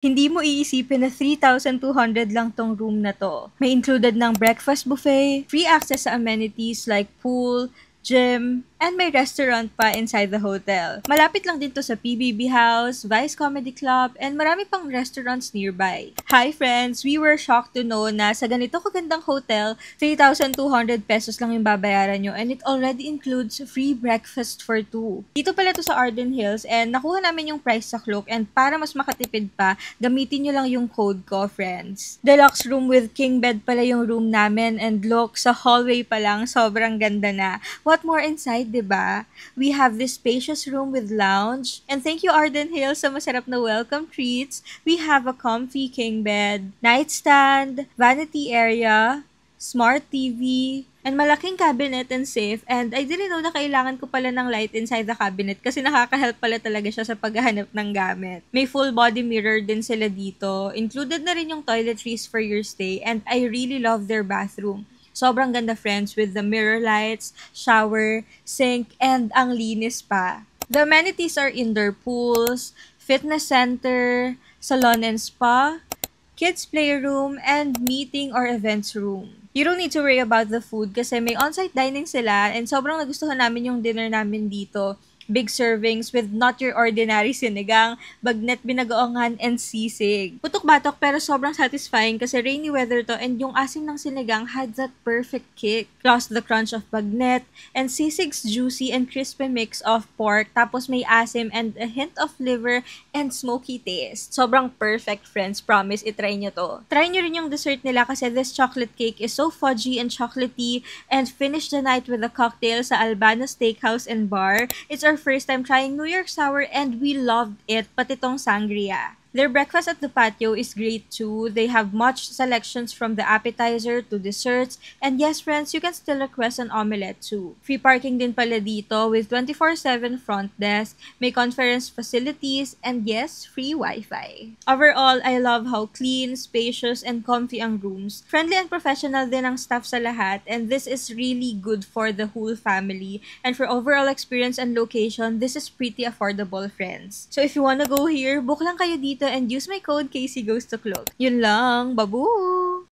Hindi mo iisipin na 3,200 lang tong room na to. May included ng breakfast buffet, free access sa amenities like pool, gym, and may restaurant pa inside the hotel. Malapit lang din to sa PBB House, Vice Comedy Club, and marami pang restaurants nearby. Hi friends! We were shocked to know na sa ganito kagandang hotel, 3,200 pesos lang yung babayaran nyo and it already includes free breakfast for two. Dito pala to sa Arden Hills and nakuha namin yung price sa Klook and para mas makatipid pa, gamitin nyo lang yung code ko, friends. Deluxe room with king bed pala yung room namin and look, sa hallway pa lang, sobrang ganda na. What more inside, diba? We have this spacious room with lounge. And thank you, Arden Hills, sa masarap na welcome treats. We have a comfy king bed, nightstand, vanity area, smart TV, and malaking cabinet and safe. And I didn't know na kailangan ko pala ng light inside the cabinet kasi nakaka-help pala talaga siya sa paghahanap ng gamit. May full body mirror din sila dito. Included na rin yung toiletries for your stay. And I really love their bathroom. Sobrang ganda, friends, with the mirror lights, shower, sink, and ang linis pa. The amenities are indoor pools, fitness center, salon and spa, kids playroom, and meeting or events room. You don't need to worry about the food kasi may on-site dining sila and sobrang nagustuhan namin yung dinner namin dito. Big servings with not your ordinary sinigang, bagnet binagoongan, and sisig. Putok-batok pero sobrang satisfying kasi rainy weather to and yung asim ng sinigang had that perfect kick. Plus the crunch of bagnet and sisig's juicy and crispy mix of pork tapos may asim and a hint of liver and smoky taste. Sobrang perfect, friends. Promise, itry nyo to. Try nyo rin yung dessert nila kasi this chocolate cake is so fudgy and chocolatey and finish the night with a cocktail sa Albano Steakhouse and Bar. It's our first time trying New York Sour and we loved it, pati tong sangria. Their breakfast at the patio is great too. They have much selections from the appetizer to desserts. And yes, friends, you can still request an omelette too. Free parking din pala dito with 24/7 front desk, may conference facilities, and yes, free Wi-Fi. Overall, I love how clean, spacious, and comfy ang rooms. Friendly and professional din ang staff sa lahat, and this is really good for the whole family. And for overall experience and location, this is pretty affordable, friends. So if you wanna go here, book lang kayo dito and use my code KC Goes to Klook. Yun lang, babu!